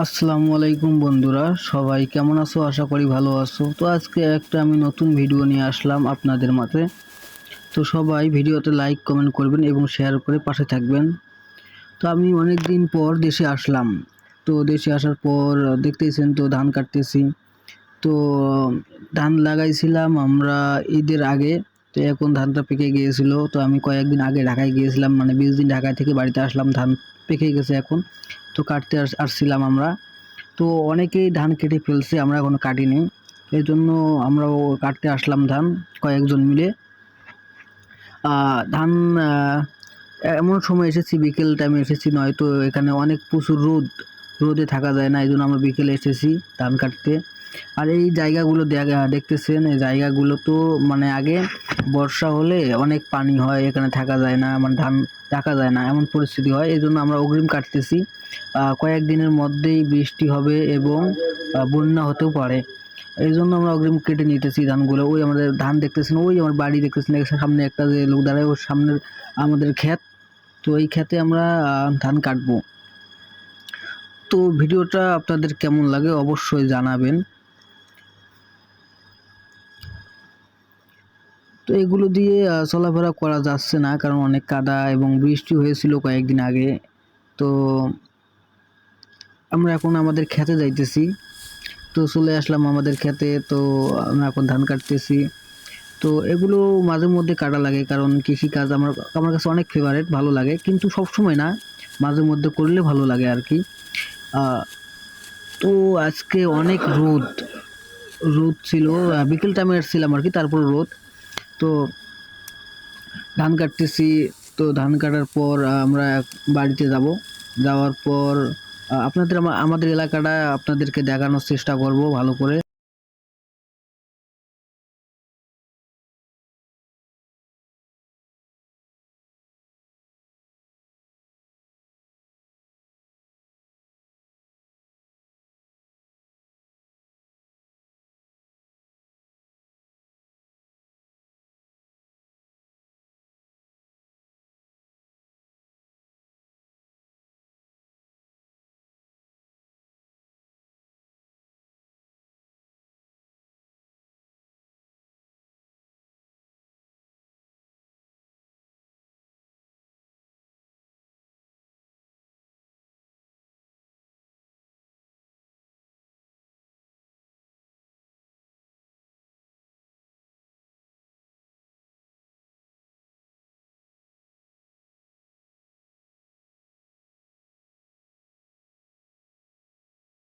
আসসালামু আলাইকুম বন্ধুরা, সবাই কেমন আছো? আশা করি ভালো আছো। তো আজকে একটা আমি নতুন ভিডিও নিয়ে আসলাম আপনাদের মাঝে। তো সবাই ভিডিওতে লাইক কমেন্ট করবেন এবং শেয়ার করে পাশে থাকবেন। তো আমি অনেক দিন পর দেশে আসলাম। তো দেশে আসার পর দেখতেছেন তো ধান কাটতেছি। তো ধান লাগাইছিলাম আমরা ঈদের আগে। তো এখন ধানটা পেকে গিয়েছিল। তো আমি কয়েকদিন আগে ঢাকায় গিয়েছিলাম, মানে 20 দিন ঢাকায় থেকে বাড়িতে আসলাম, ধান পেকে গেছে এখন। তো কাটতে আসছিলাম আমরা। তো অনেকেই ধান কেটে ফেলছে, আমরা এখনো কাটিনি। এই জন্য আমরাও কাটতে আসলাম ধান কয়েকজন মিলে। ধান এমন সময় এসেছি, বিকেল টাইমে এসেছি, নয়তো এখানে অনেক প্রচুর রোদে থাকা যায় না। এই জন্য আমরা বিকেলে এসেছি ধান কাটতে। আর এই জায়গাগুলো দেখতেছেন, এই জায়গাগুলো তো মানে আগে বর্ষা হলে অনেক পানি হয়, এখানে থাকা যায় না, মানে ধান রাখা যায় না, এমন পরিস্থিতি হয়। এই জন্য আমরা অগ্রিম কাটতেছি। কয়েকদিনের মধ্যেই বৃষ্টি হবে এবং বন্যা হতেও পারে। এই জন্য আমরা অগ্রিম কেটে নিতেছি ধানগুলো। ওই আমাদের ধান দেখতেছেন, ওই আমার বাড়ি দেখতেছেন, সামনে একটা যে লোক দাঁড়ায়, ওর সামনের আমাদের ক্ষেত। তো এই ক্ষেতে আমরা ধান কাটবো। তো ভিডিওটা আপনাদের কেমন লাগে অবশ্যই জানাবেন। তো এগুলো দিয়ে চলাফেরা করা যাচ্ছে না, কারণ অনেক কাদা এবং বৃষ্টি হয়েছিল কয়েকদিন আগে। তো আমরা এখন আমাদের ক্ষেতে যাইতেছি। তো চলে আসলাম আমাদের ক্ষেতে। তো আমরা এখন ধান কাটতেছি। তো এগুলো মাঝে মধ্যে কাটা লাগে, কারণ কৃষিকাজ আমার কাছে অনেক ফেভারিট, ভালো লাগে, কিন্তু সব সময় না, মাঝে মধ্যে করলে ভালো লাগে আর কি। আহ, তো আজকে অনেক রোদ রোদ ছিল। বিকেল টাইমে এসেছিলাম আর কি, তারপর রোদ। তো ধান কাটতেছি। তো ধান কাটার পর আমরা বাড়িতে যাব। যাওয়ার পর আমাদের এলাকাটা আপনাদেরকে দেখানোর চেষ্টা করব ভালো করে।